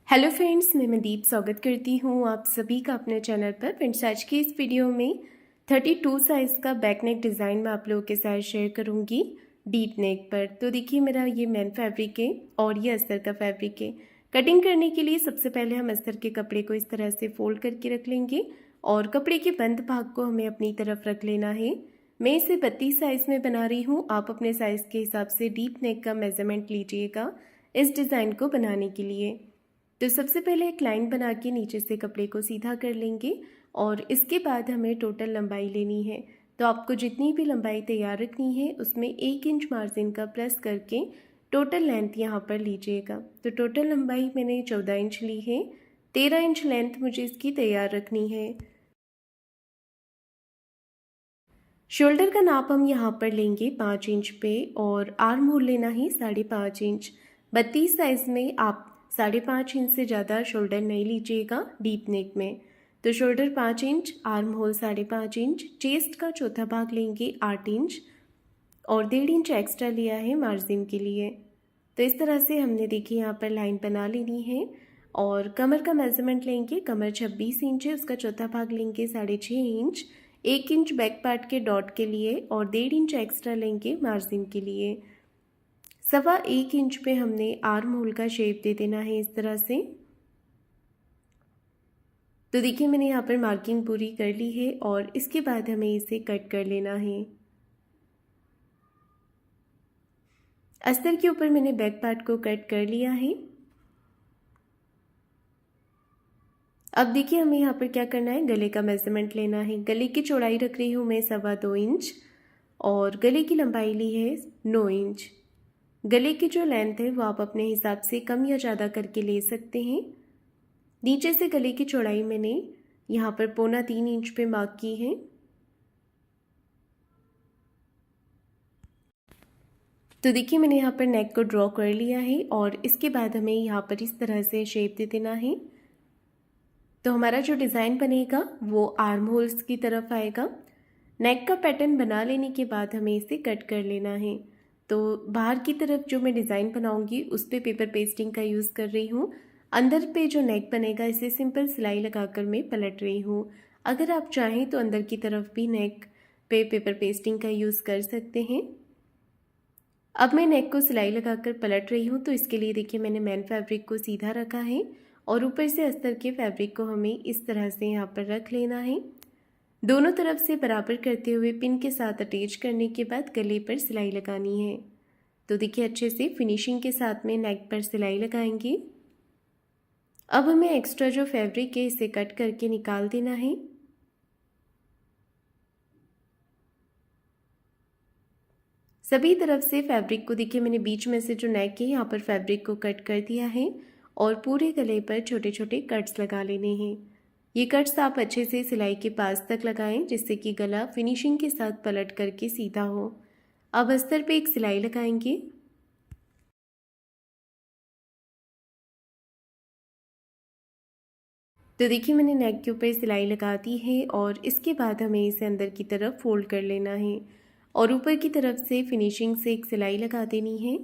Hello friends, मैं मनदीप स्वागत करती हूँ आप सभी का अपने चैनल पर। फ्रेंड्स, आज की इस वीडियो में 32 साइज़ का बैक नेक डिज़ाइन मैं आप लोगों के साथ शेयर करूँगी डीप नेक पर। तो देखिए, मेरा ये मैन फैब्रिक है और ये अस्तर का फैब्रिक है। कटिंग करने के लिए सबसे पहले हम अस्तर के कपड़े को इस तरह से फोल्ड करके रख लेंगे और कपड़े के बंद भाग को हमें अपनी तरफ रख लेना है। मैं इसे 32 साइज़ में बना रही हूँ। आप अपने साइज़ के हिसाब से डीप नेक का मेज़रमेंट लीजिएगा इस डिज़ाइन को बनाने के लिए। तो सबसे पहले एक लाइन बना के नीचे से कपड़े को सीधा कर लेंगे और इसके बाद हमें टोटल लंबाई लेनी है। तो आपको जितनी भी लंबाई तैयार रखनी है उसमें 1 इंच मार्जिन का प्लस करके टोटल लेंथ यहाँ पर लीजिएगा। तो टोटल लंबाई मैंने 14 इंच ली है। 13 इंच लेंथ मुझे इसकी तैयार रखनी है। शोल्डर का नाप हम यहाँ पर लेंगे 5 इंच पे और आर्म होल लेना ही 5.5 इंच। 32 साइज़ में आप 5.5 इंच से ज़्यादा शोल्डर नहीं लीजिएगा डीप नेक में। तो shoulder 5 inch, arm hole 5.5 inch, chest का चौथा भाग लेंगे 8 इंच और 1.5 इंच एक्स्ट्रा लिया है मार्जिन के लिए। तो इस तरह से हमने देखिए यहाँ पर लाइन बना लेनी है और कमर का मेज़रमेंट लेंगे। कमर 26 इंच है, उसका चौथा भाग लेंगे 6.5 इंच, 1 इंच बैक पार्ट के डॉट के लिए और 1.5 इंच एक्स्ट्रा लेंगे मार्जिन के लिए। 1.25 इंच पे हमने आर्म होल का शेप दे देना है इस तरह से। तो देखिए, मैंने यहाँ पर मार्किंग पूरी कर ली है और इसके बाद हमें इसे कट कर लेना है। अस्तर के ऊपर मैंने बैक पार्ट को कट कर लिया है। अब देखिए, हमें यहाँ पर क्या करना है, गले का मेज़रमेंट लेना है। गले की चौड़ाई रख रही हूँ मैं 2.25 इंच और गले की लंबाई ली है 9 इंच। गले की जो लेंथ है वो आप अपने हिसाब से कम या ज़्यादा करके ले सकते हैं। नीचे से गले की चौड़ाई मैंने यहाँ पर 2.25 इंच पे मार्क की है। तो देखिए, मैंने यहाँ पर नेक को ड्रॉ कर लिया है और इसके बाद हमें यहाँ पर इस तरह से शेप दे देना है। तो हमारा जो डिज़ाइन बनेगा वो आर्म होल्स की तरफ आएगा। नेक का पैटर्न बना लेने के बाद हमें इसे कट कर लेना है। तो बाहर की तरफ जो मैं डिज़ाइन बनाऊंगी उस पे पेपर पेस्टिंग का यूज़ कर रही हूँ। अंदर पे जो नेक बनेगा इसे सिंपल सिलाई लगाकर मैं पलट रही हूँ। अगर आप चाहें तो अंदर की तरफ भी नेक पे पेपर पेस्टिंग का यूज़ कर सकते हैं। अब मैं नेक को सिलाई लगाकर पलट रही हूँ। तो इसके लिए देखिए, मैंने मैन फैब्रिक को सीधा रखा है और ऊपर से अस्तर के फैब्रिक को हमें इस तरह से यहाँ पर रख लेना है। दोनों तरफ से बराबर करते हुए पिन के साथ अटैच करने के बाद गले पर सिलाई लगानी है। तो देखिए, अच्छे से फिनिशिंग के साथ में नेक पर सिलाई लगाएंगे। अब हमें एक्स्ट्रा जो फैब्रिक है इसे कट करके निकाल देना है। सभी तरफ से फैब्रिक को देखिए, मैंने बीच में से जो नेक है यहाँ पर फैब्रिक को कट कर दिया है और पूरे गले पर छोटे छोटे कट्स लगा लेने हैं। ये कट्स आप अच्छे से सिलाई के पास तक लगाएं जिससे कि गला फिनिशिंग के साथ पलट करके सीधा हो। अब अस्तर पे एक सिलाई लगाएंगे। तो देखिए, मैंने नेक के ऊपर सिलाई लगा दी है और इसके बाद हमें इसे अंदर की तरफ फोल्ड कर लेना है और ऊपर की तरफ से फिनिशिंग से एक सिलाई लगा देनी है।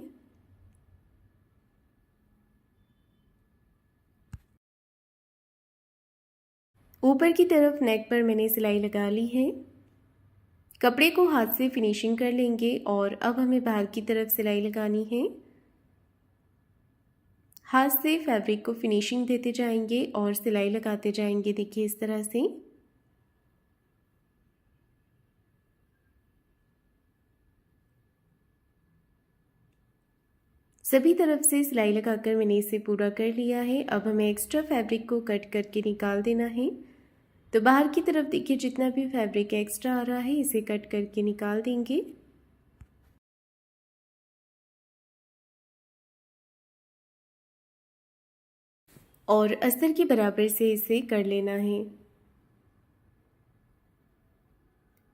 ऊपर की तरफ नेक पर मैंने सिलाई लगा ली है। कपड़े को हाथ से फिनिशिंग कर लेंगे और अब हमें बाहर की तरफ सिलाई लगानी है। हाथ से फैब्रिक को फिनिशिंग देते जाएंगे और सिलाई लगाते जाएंगे। देखिए, इस तरह से। सभी तरफ से सिलाई लगाकर मैंने इसे पूरा कर लिया है। अब हमें एक्स्ट्रा फैब्रिक को कट करके निकाल देना है। तो बाहर की तरफ देखिए, जितना भी फैब्रिक एक्स्ट्रा आ रहा है इसे कट करके निकाल देंगे। और अस्तर के बराबर से इसे कर लेना है।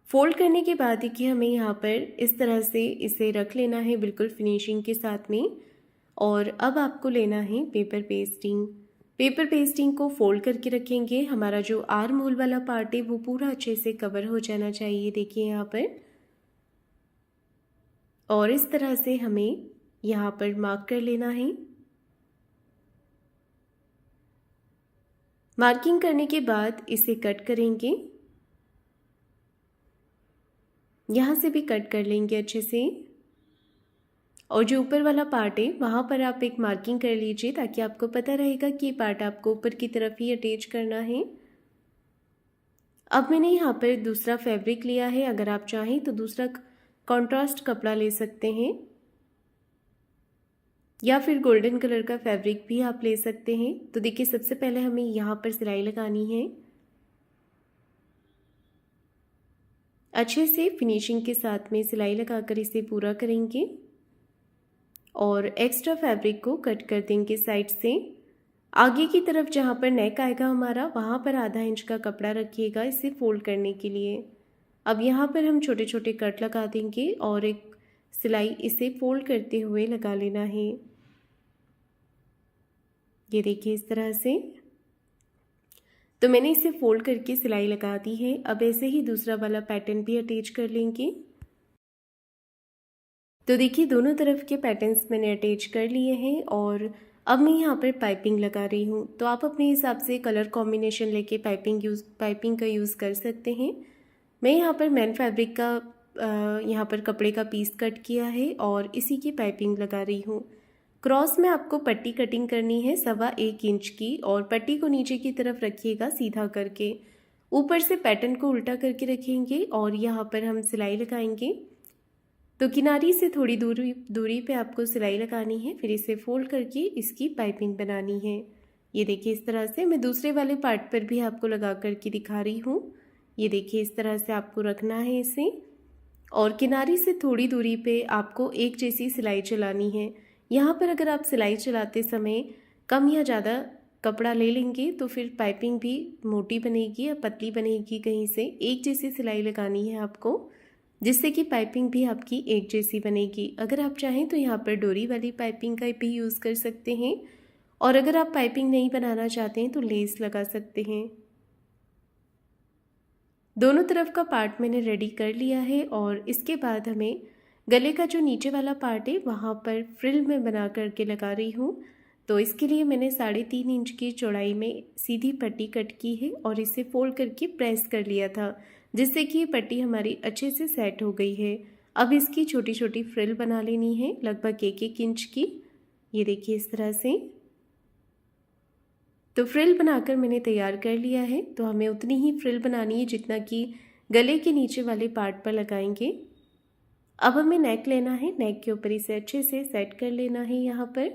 फोल्ड करने के बाद देखिए, हमें यहाँ पर इस तरह से इसे रख लेना है बिल्कुल फिनिशिंग के साथ में। और अब आपको लेना है पेपर पेस्टिंग। पेपर पेस्टिंग को फोल्ड करके रखेंगे। हमारा जो आर्म होल वाला पार्ट है वो पूरा अच्छे से कवर हो जाना चाहिए। देखिए यहाँ पर, और इस तरह से हमें यहाँ पर मार्क कर लेना है। मार्किंग करने के बाद इसे कट करेंगे, यहाँ से भी कट कर लेंगे अच्छे से। और जो ऊपर वाला पार्ट है वहाँ पर आप एक मार्किंग कर लीजिए ताकि आपको पता रहेगा कि ये पार्ट आपको ऊपर की तरफ ही अटैच करना है। अब मैंने यहाँ पर दूसरा फैब्रिक लिया है, अगर आप चाहें तो दूसरा कॉन्ट्रास्ट कपड़ा ले सकते हैं या फिर गोल्डन कलर का फैब्रिक भी आप ले सकते हैं। तो देखिए सबसे पहले हमें यहाँ पर सिलाई लगानी है, अच्छे से फिनिशिंग के साथ में सिलाई लगाकर इसे पूरा करेंगे और एक्स्ट्रा फैब्रिक को कट कर देंगे साइड से। आगे की तरफ जहाँ पर नेक आएगा हमारा वहाँ पर आधा इंच का कपड़ा रखिएगा इसे फोल्ड करने के लिए। अब यहाँ पर हम छोटे छोटे कट लगा देंगे और एक सिलाई इसे फोल्ड करते हुए लगा लेना है। ये देखिए इस तरह से। तो मैंने इसे फोल्ड करके सिलाई लगा दी है। अब ऐसे ही दूसरा वाला पैटर्न भी अटैच कर लेंगे। तो देखिए दोनों तरफ के पैटर्न्स मैंने अटैच कर लिए हैं और अब मैं यहाँ पर पाइपिंग लगा रही हूँ। तो आप अपने हिसाब से कलर कॉम्बिनेशन लेके पाइपिंग का यूज़ कर सकते हैं। मैं यहाँ पर मैन फैब्रिक का यहाँ पर कपड़े का पीस कट किया है और इसी की पाइपिंग लगा रही हूँ। क्रॉस में आपको पट्टी कटिंग करनी है 1.25 इंच की और पट्टी को नीचे की तरफ रखिएगा सीधा करके। ऊपर से पैटर्न को उल्टा करके रखेंगे और यहाँ पर हम सिलाई लगाएंगे। तो किनारी से थोड़ी दूरी पे आपको सिलाई लगानी है, फिर इसे फोल्ड करके इसकी पाइपिंग बनानी है। ये देखिए इस तरह से। मैं दूसरे वाले पार्ट पर भी आपको लगा करके दिखा रही हूँ। ये देखिए इस तरह से आपको रखना है इसे और किनारी से थोड़ी दूरी पे आपको एक जैसी सिलाई चलानी है। यहाँ पर अगर आप सिलाई चलाते समय कम या ज़्यादा कपड़ा ले लेंगे तो फिर पाइपिंग भी मोटी बनेगी या पतली बनेगी, कहीं से एक जैसी सिलाई लगानी है आपको, जिससे कि पाइपिंग भी आपकी एक जैसी बनेगी। अगर आप चाहें तो यहाँ पर डोरी वाली पाइपिंग का भी यूज़ कर सकते हैं और अगर आप पाइपिंग नहीं बनाना चाहते हैं तो लेस लगा सकते हैं। दोनों तरफ का पार्ट मैंने रेडी कर लिया है और इसके बाद हमें गले का जो नीचे वाला पार्ट है वहाँ पर फ्रिल में बना करके लगा रही हूँ। तो इसके लिए मैंने 3.5 इंच की चौड़ाई में सीधी पट्टी कट की है और इसे फोल्ड करके प्रेस कर लिया था, जिससे कि ये पट्टी हमारी अच्छे से सेट हो गई है। अब इसकी छोटी छोटी फ्रिल बना लेनी है लगभग 1-1 इंच की। ये देखिए इस तरह से। तो फ्रिल बनाकर मैंने तैयार कर लिया है। तो हमें उतनी ही फ्रिल बनानी है जितना कि गले के नीचे वाले पार्ट पर लगाएंगे। अब हमें नेक लेना है, नेक के ऊपर इसे अच्छे से सेट कर लेना है। यहाँ पर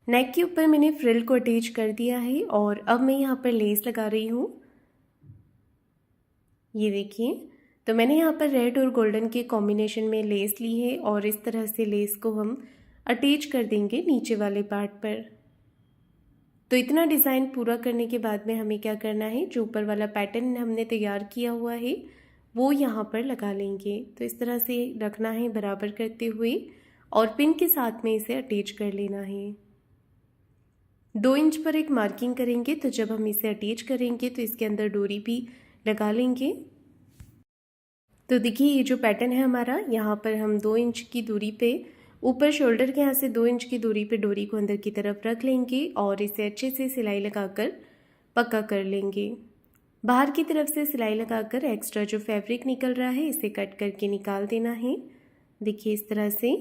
नेक के ऊपर मैंने फ्रिल को अटैच कर दिया है और अब मैं यहाँ पर लेस लगा रही हूँ। ये देखिए, तो मैंने यहाँ पर रेड और गोल्डन के कॉम्बिनेशन में लेस ली है और इस तरह से लेस को हम अटैच कर देंगे नीचे वाले पार्ट पर। तो इतना डिज़ाइन पूरा करने के बाद में हमें क्या करना है, जो ऊपर वाला पैटर्न हमने तैयार किया हुआ है वो यहाँ पर लगा लेंगे। तो इस तरह से रखना है बराबर करते हुए और पिन के साथ में इसे अटैच कर लेना है। 2 इंच पर एक मार्किंग करेंगे, तो जब हम इसे अटैच करेंगे तो इसके अंदर डोरी भी लगा लेंगे। तो देखिए ये जो पैटर्न है हमारा, यहाँ पर हम 2 इंच की दूरी पे ऊपर शोल्डर के यहाँ से 2 इंच की दूरी पे डोरी को अंदर की तरफ रख लेंगे और इसे अच्छे से सिलाई लगाकर पक्का कर लेंगे। बाहर की तरफ से सिलाई लगाकर एक्स्ट्रा जो फैब्रिक निकल रहा है इसे कट करके निकाल देना है। देखिए इस तरह से।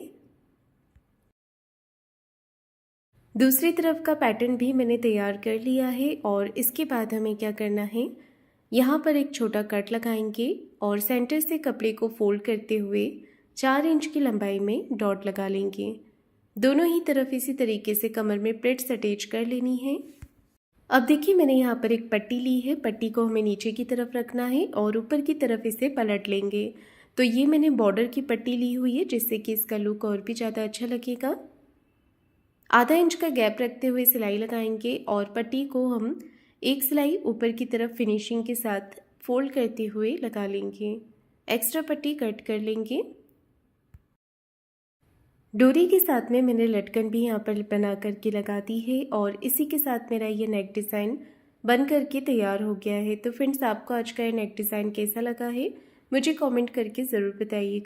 दूसरी तरफ का पैटर्न भी मैंने तैयार कर लिया है और इसके बाद हमें क्या करना है, यहाँ पर एक छोटा कट लगाएंगे और सेंटर से कपड़े को फोल्ड करते हुए 4 इंच की लंबाई में डॉट लगा लेंगे। दोनों ही तरफ इसी तरीके से कमर में प्लेट्स अटैच कर लेनी है। अब देखिए मैंने यहाँ पर एक पट्टी ली है, पट्टी को हमें नीचे की तरफ रखना है और ऊपर की तरफ इसे पलट लेंगे। तो ये मैंने बॉर्डर की पट्टी ली हुई है जिससे कि इसका लुक और भी ज़्यादा अच्छा लगेगा। आधा इंच का गैप रखते हुए सिलाई लगाएंगे और पट्टी को हम एक सिलाई ऊपर की तरफ फिनिशिंग के साथ फोल्ड करते हुए लगा लेंगे। एक्स्ट्रा पट्टी कट कर लेंगे। डोरी के साथ में मैंने लटकन भी यहाँ पर बना करके लगा दी है और इसी के साथ मेरा ये नेक डिज़ाइन बन करके तैयार हो गया है। तो फ्रेंड्स आपको आज का ये नेक डिज़ाइन कैसा लगा है मुझे कमेंट करके ज़रूर बताइएगा।